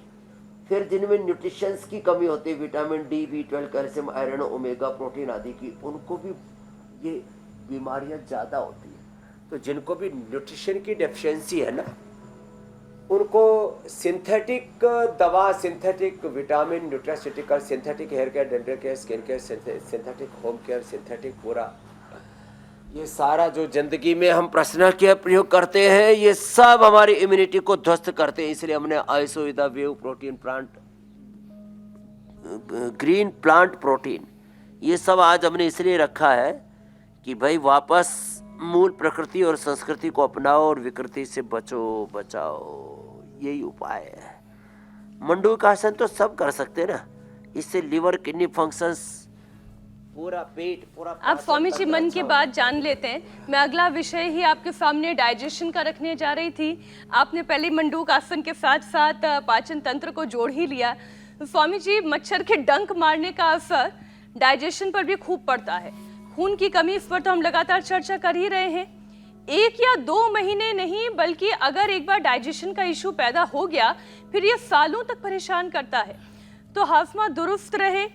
S6: फिर जिनमें न्यूट्रिशंस की कमी होती है, vitamin D, B12, calcium, iron, omega, protein आदि की, उनको भी ये बीमारियां ज़्यादा होती हैं। तो जिनको भी न्यूट्रिशन की डेफिशिएंसी है ना, उनको सिंथेटिक दवा, synthetic vitamin, nutraceutical, synthetic hair care, dental care, skin care, synthetic home care, synthetic पूरा, ये सारा जो जिंदगी में हम पर्सनल केयर प्रयोग करते हैं, ये सब हमारी इम्यूनिटी को ध्वस्त करते हैं। इसलिए हमने Isovida whey protein plant, green plant protein, ये सब आज हमने इसलिए रखा है कि भाई वापस मूल प्रकृति और संस्कृति को अपनाओ और विकृति से बचो बचाओ, यही उपाय है। मंडूकासन तो सब कर सकते हैं ना, इससे लिवर, किडनी फंक्शंस, पूरा पेट, पूरा
S3: आप स्वामी जी मन की बात जान लेते हैं। मैं अगला विषय ही आपके सामने डाइजेशन का रखने जा रही थी। आपने पहले मंडूक आसन के साथ साथ पाचन तंत्र को जोड़ ही लिया। स्वामी जी, मच्छर के डंक मारने का असर डाइजेशन पर भी खूब पड़ता है। खून की कमी, इस पर तो हम लगातार चर्चा कर ही रहे हैं। 1 या 2 महीने नहीं, बल्कि अगर एक बार डाइजेशन का इशू पैदा हो गया फिर ये सालों तक परेशान करता है। तो हाजमा दुरुस्त रहे,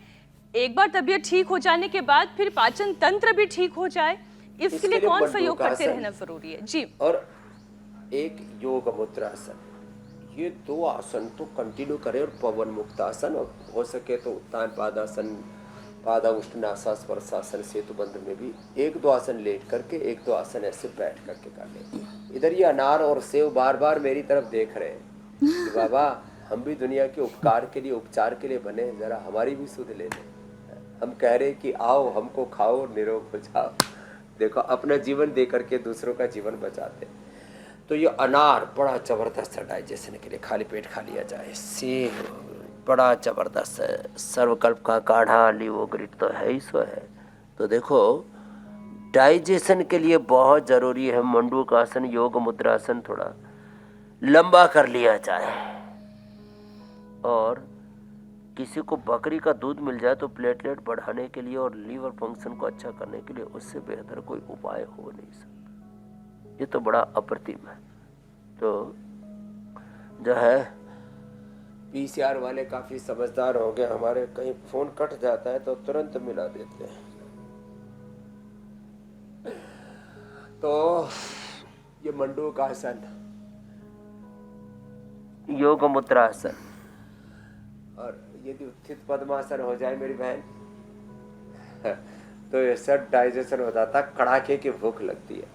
S3: एक बार तबीयत ठीक हो जाने के बाद फिर पाचन तंत्र भी ठीक हो जाए, इसके लिए कौन सा योग करते रहना जरूरी है? जी।
S6: और एक योग मुद्रासन, ये 2 आसन तो कंटिन्यू करें। और पवन मुक्तासन, और हो सके तो उत्तान पादासन, पादाउष्टनासा, स्पर्शासन, सेतुबंध में भी 1-2 आसन लेट करके 1-2 आसन ऐसे बैठ करके कर लें। इधर ये अनार और सेव बार बार मेरी तरफ देख रहे हैं कि बाबा हम भी दुनिया के उपकार के लिए, उपचार के लिए बने, जरा हमारी भी सुध ले लें। हम कह रहे कि आओ हमको खाओ, निरोग हो जाओ। देखो अपना जीवन दे करके दूसरों का जीवन बचाते। तो ये अनार बड़ा जबरदस्त है डाइजेशन के लिए, खाली पेट खा लिया जाए। सेब बड़ा जबरदस्त है, सर्वकल्प का काढ़ा, लीवोग्रिट तो है ही सो है। तो देखो डाइजेशन के लिए बहुत ज़रूरी है मंडूकासन, योग मुद्रासन थोड़ा लंबा कर लिया जाए। और किसी को बकरी का दूध मिल जाए तो प्लेटलेट बढ़ाने के लिए और लीवर फंक्शन को अच्छा करने के लिए उससे बेहतर कोई उपाय हो नहीं सकता। ये तो बड़ा अप्रतिम है। तो जो है पीसीआर वाले काफ़ी समझदार हो गए हमारे, कहीं फ़ोन कट जाता है तो तुरंत मिला देते हैं। तो ये मंडूकासन, योग मुद्रासन, और यदि उत्थित पद्मासन हो जाए मेरी बहन तो ये सब डाइजेशन हो जाता। कड़ाके की भूख लगती है,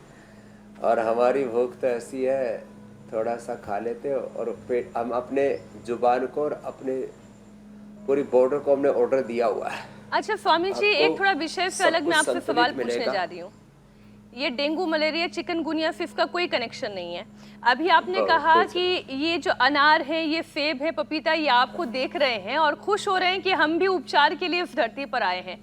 S6: और हमारी भूख तो ऐसी है, थोड़ा सा खा लेते हो और पेट, हम अपने जुबान को और अपने पूरी बॉर्डर को हमने ऑर्डर दिया हुआ है।
S3: अच्छा स्वामी जी, एक थोड़ा विषय से अलग मैं आपसे सवाल पूछने जा रही हूँ। ये डेंगू, मलेरिया, चिकनगुनिया से इसका कोई कनेक्शन नहीं है। अभी आपने कहा कि ये जो अनार है, ये सेब है, पपीता, ये आपको देख रहे हैं और खुश हो रहे हैं कि हम भी उपचार के लिए इस धरती पर आए हैं।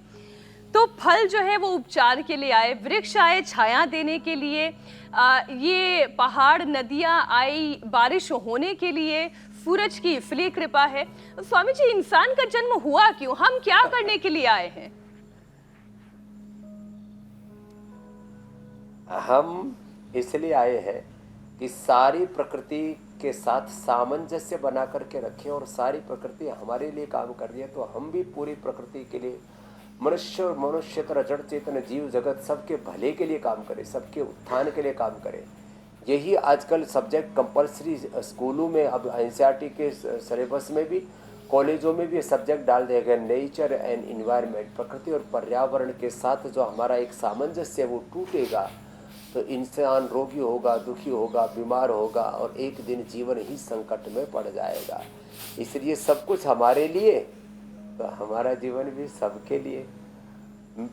S3: तो फल जो है वो उपचार के लिए आए, वृक्ष आए छाया देने के लिए, ये पहाड़, नदियाँ आई बारिश होने के लिए, सूरज की इसलिए कृपा है। स्वामी जी, इंसान का जन्म हुआ क्यों? हम क्या करने के लिए आए हैं?
S6: हम इसलिए आए हैं कि सारी प्रकृति के साथ सामंजस्य बना करके रखें, और सारी प्रकृति हमारे लिए काम कर रही है तो हम भी पूरी प्रकृति के लिए, मनुष्य और मनुष्यतर जड़ चेतन जीव जगत सबके भले के लिए काम करें, सबके उत्थान के लिए काम करें। यही आजकल सब्जेक्ट कंपलसरी स्कूलों में, अब एनसीईआरटी के सिलेबस में भी, कॉलेजों में भी ये सब्जेक्ट डाल दिया गया। नेचर एंड इन्वायरमेंट, प्रकृति और पर्यावरण के साथ जो हमारा एक सामंजस्य है वो टूटेगा तो इंसान रोगी होगा, दुखी होगा, बीमार होगा और एक दिन जीवन ही संकट में पड़ जाएगा। इसलिए सब कुछ हमारे लिए, तो हमारा जीवन भी सबके लिए।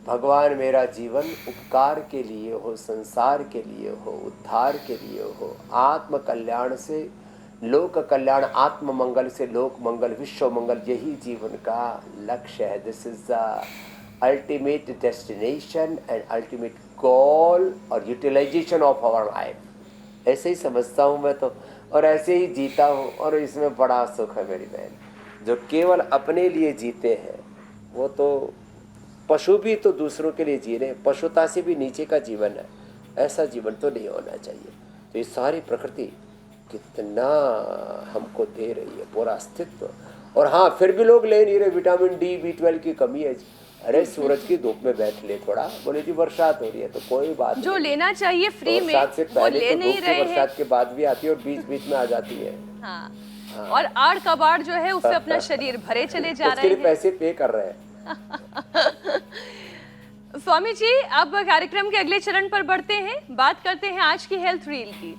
S6: भगवान मेरा जीवन उपकार के लिए हो, संसार के लिए हो, उद्धार के लिए हो, आत्म कल्याण से लोक कल्याण, आत्म मंगल से लोक मंगल, विश्व मंगल, यही जीवन का लक्ष्य है। This is the ultimate destination and ultimate goal और यूटिलाइजेशन ऑफ आवर लाइफ। ऐसे ही समझता हूँ मैं तो, और ऐसे ही जीता हूँ, और इसमें बड़ा सुख है मेरी बहन। जो केवल अपने लिए जीते हैं वो तो, पशु भी तो दूसरों के लिए जी रहे हैं, पशुता से भी नीचे का जीवन है, ऐसा जीवन तो नहीं होना चाहिए। तो ये सारी प्रकृति कितना हमको दे रही है, पूरा अस्तित्व। और हाँ, फिर भी लोग ले नहीं रहे, विटामिन डी, B12 की कमी है। अरे सूरज की धूप में बैठ ले थोड़ा, बोले जी बरसात हो रही है, तो कोई बात
S3: जो
S6: नहीं।
S3: लेना चाहिए फ्री में
S6: बरसात से
S3: वो ले
S6: पहले तो
S3: नहीं
S6: धूप
S3: रहे हैं।
S6: बरसात के बाद भी आती है और बीच बीच में आ जाती है।
S3: हाँ। और आड़ कबाड़ जो है उससे अपना शरीर भरे चले जा
S6: उसके
S3: रहे
S6: लिए
S3: हैं।
S6: पैसे पे कर रहे हैं।
S3: स्वामी जी, अब कार्यक्रम के अगले चरण पर बढ़ते हैं, बात करते हैं आज की हेल्थ रील की।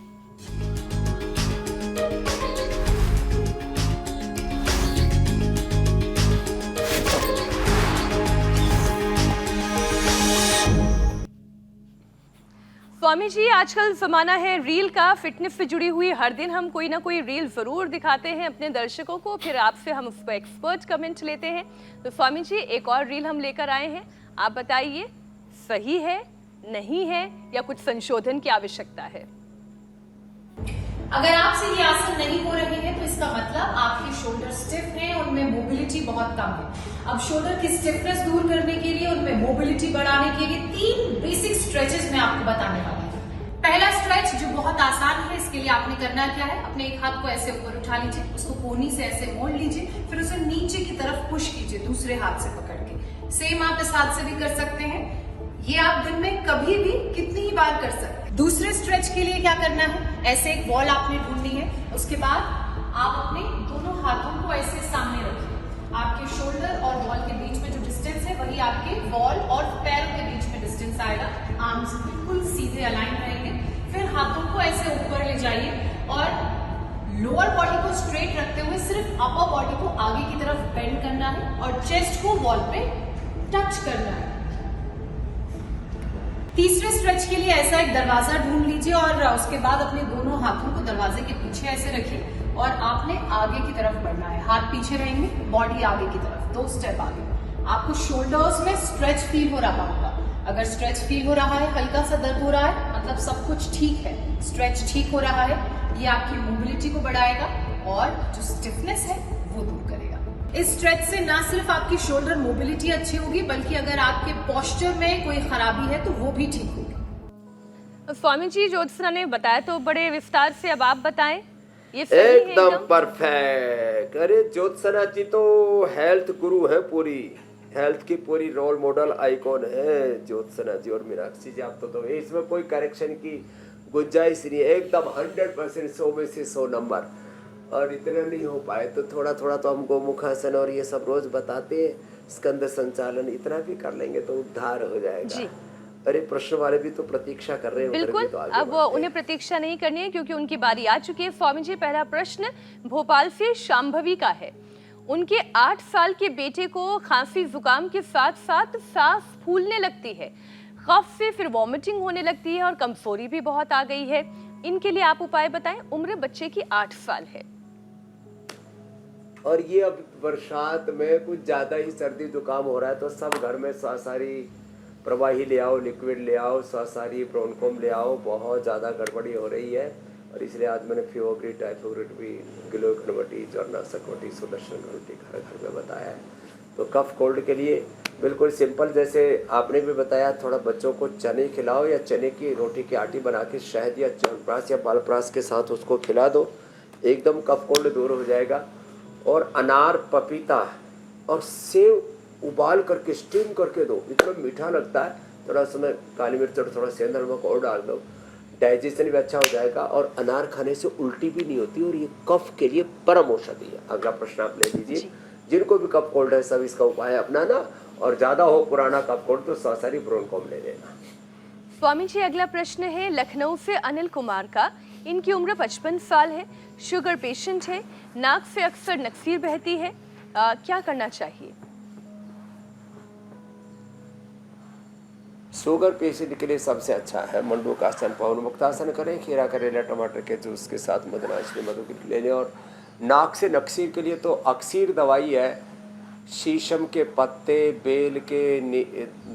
S3: स्वामी जी, आजकल जमाना है रील का, फिटनेस से जुड़ी हुई। हर दिन हम कोई ना कोई रील जरूर दिखाते हैं अपने दर्शकों को, फिर आपसे हम उस पर एक्सपर्ट कमेंट लेते हैं। तो स्वामी जी, एक और रील हम लेकर आए हैं, आप बताइए सही है, नहीं है, या कुछ संशोधन की आवश्यकता है?
S8: अगर आपसे ये आसन नहीं हो रहे हैं तो इसका मतलब आपके शोल्डर स्टिफ हैं, उनमें मोबिलिटी बहुत कम है। अब शोल्डर की स्टिफनेस दूर करने के लिए, उनमें मोबिलिटी बढ़ाने के लिए 3 बेसिक स्ट्रेचेस मैं आपको बताने वाली हूँ। पहला स्ट्रेच जो बहुत आसान है, इसके लिए आपने करना क्या है, अपने एक हाथ को ऐसे ऊपर उठा लीजिए, उसको कोहनी से ऐसे मोड़ लीजिए, फिर उसे नीचे की तरफ पुश कीजिए दूसरे हाथ से पकड़ के। सेम आप इस हाथ से भी कर सकते हैं। ये आप दिन में कभी भी कितनी ही बार कर सकते हैं। दूसरे स्ट्रेच के लिए क्या करना है, ऐसे एक वॉल आपने ढूंढनी है। उसके बाद आप अपने दोनों हाथों को ऐसे सामने रखिए। आपके शोल्डर और वॉल के बीच में जो डिस्टेंस है वही आपके वॉल और पैरों के बीच में डिस्टेंस आएगा। आर्म्स बिल्कुल सीधे अलाइन रहेंगे। फिर हाथों को ऐसे ऊपर ले जाइए और लोअर बॉडी को स्ट्रेट रखते हुए सिर्फ अपर बॉडी को आगे की तरफ बेंड करना है और चेस्ट को वॉल पे टच करना है। तीसरे स्ट्रेच के लिए ऐसा एक दरवाजा ढूंढ लीजिए और उसके बाद अपने दोनों हाथों को दरवाजे के पीछे ऐसे रखिए और आपने आगे की तरफ बढ़ना है। हाथ पीछे रहेंगे, बॉडी आगे की तरफ, 2 स्टेप आगे। आपको शोल्डर्स में स्ट्रेच फील हो रहा होगा। अगर स्ट्रेच फील हो रहा है, हल्का सा दर्द हो रहा है, मतलब सब कुछ ठीक है, स्ट्रेच ठीक हो रहा है। ये आपकी मोबिलिटी को बढ़ाएगा और जो स्टिफनेस है वो दूर करेगा। इस स्ट्रेच से ना सिर्फ आपकी शोल्डर मोबिलिटी अच्छी होगी, बल्कि अगर आपके पोस्चर में कोई खराबी है तो वो भी ठीक होगी।
S3: स्वामी जी, ज्योत्सना ने बताया तो बड़े विस्तार से, अब आप बताएं ये सही है?
S6: एकदम परफेक्ट। अरे ज्योत्सना जी तो हेल्थ गुरु है, पूरी हेल्थ की पूरी रोल मॉडल आइकॉन है ज्योत्सना जी। और मीनाक्षी जी, आप तो इसमें कोई करेक्शन की गुंजाइश नहीं है, एकदम 100%, 100 में से 100 नंबर। और इतना नहीं हो पाए तो थोड़ा थोड़ा तो हम गोमुखासन और ये सब रोज बताते हैं, स्कंद संचालन इतना भी कर लेंगे तो उद्धार हो जाएगा जी। अरे प्रश्न वाले भी तो प्रतीक्षा कर रहे हैं,
S3: बिल्कुल।
S6: तो
S3: अब उन्हें प्रतीक्षा नहीं करनी है क्योंकि उनकी बारी आ चुकी है। स्वामी जी, पहला प्रश्न भोपाल से शांभवी का है। उनके 8 साल के बेटे को खांसी जुकाम के साथ साथ सांस फूलने लगती है, कफ से फिर वॉमिटिंग होने लगती है और कमजोरी भी बहुत आ गई है। इनके लिए आप उपाय बताएं। उम्र बच्चे की 8 साल है
S6: और ये अब बरसात में कुछ ज्यादा ही सर्दी जुकाम हो रहा है, तो सब घर में स्वासारी प्रवाही ले आओ, लिक्विड ले आओ, स्वासारी ब्रोनकोम ले आओ, बहुत ज्यादा गड़बड़ी हो रही है। और इसलिए आज मैंने फीवोग्रिड, टाइफोग्रिड भी, गिलोकनवटी, ज्वरनाशक, सुदर्शन घंटी घर घर में बताया है। तो कफ कोल्ड के लिए बिल्कुल सिंपल, जैसे आपने भी बताया, थोड़ा बच्चों को चने खिलाओ या चने की रोटी की आटी बना के शहद या च्यवनप्राश या बालप्राश के साथ उसको खिला दो, एकदम कफ कोल्ड दूर हो जाएगा। और अनार, पपीता और सेव उबाल करके स्टीम करके दो, इतना मीठा लगता है। थोड़ा समय काली मिर्च और थोड़ा सेंधा नमक और डाल दो, डाइजेशन भी अच्छा हो जाएगा और अनार खाने से उल्टी भी नहीं होती और ये कफ के लिए परम औषधि है। अगला प्रश्न आप ले लीजिए। जिनको भी कफ कोल्ड है सब इसका उपाय अपनाना, और ज्यादा हो पुराना कफ कोल्ड तो स्वासारी ब्रोनकोम ले लेना।
S3: स्वामी जी, अगला प्रश्न है लखनऊ से अनिल कुमार का। इनकी उम्र 55 साल है, शुगर पेशेंट है, नाक से अक्सर नक्सीर बहती है, क्या करना चाहिए?
S6: शुगर पेशेंट के लिए सबसे अच्छा है मंडूकासन, पवनमुक्तासन करें, खीरा करेला टमाटर के जूस के साथ मदनाशनी मधु की ले लें। और नाक से नक्सीर के लिए तो अक्सीर दवाई है, शीशम के पत्ते, बेल के,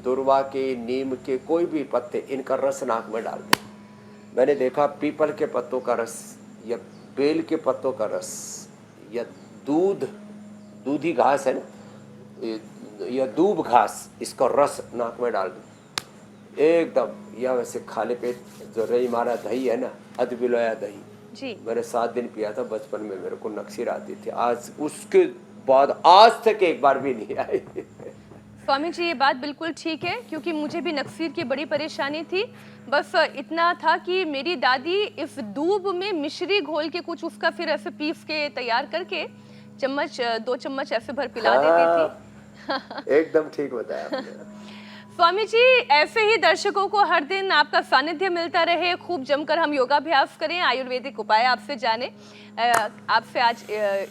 S6: दुर्वा के, नीम के, कोई भी पत्ते, इनका रस नाक में डाल दें। मैंने देखा पीपल के पत्तों का रस या बेल के पत्तों का रस या दूधी घास है ना, या दूब घास, इसका रस नाक में डाल दो एकदम। या वैसे खाली पेट जो रही मारा दही है ना, अदबिलोया दही
S3: जी,
S6: मैंने 7 दिन पिया था बचपन में, मेरे को नक्सीर आती थी। आज उसके बाद आज तक एक बार भी नहीं आई।
S3: स्वामी जी, ये बात बिल्कुल ठीक है क्योंकि मुझे भी नक्सीर की बड़ी परेशानी थी। बस इतना था कि मेरी दादी इस दूब में मिश्री घोल के कुछ उसका फिर ऐसे पीस के तैयार करके 2 चम्मच ऐसे भर पिला देती थी।
S6: एकदम ठीक बताया आपने।
S3: स्वामी जी, ऐसे ही दर्शकों को हर दिन आपका सानिध्य मिलता रहे, खूब जमकर हम योगाभ्यास करें, आयुर्वेदिक उपाय आपसे जाने। आपसे आज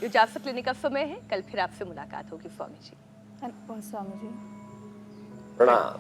S3: इजाजत लेने का समय है, कल फिर आपसे मुलाकात होगी स्वामी जी।
S5: स्वामी जी
S6: प्रणाम।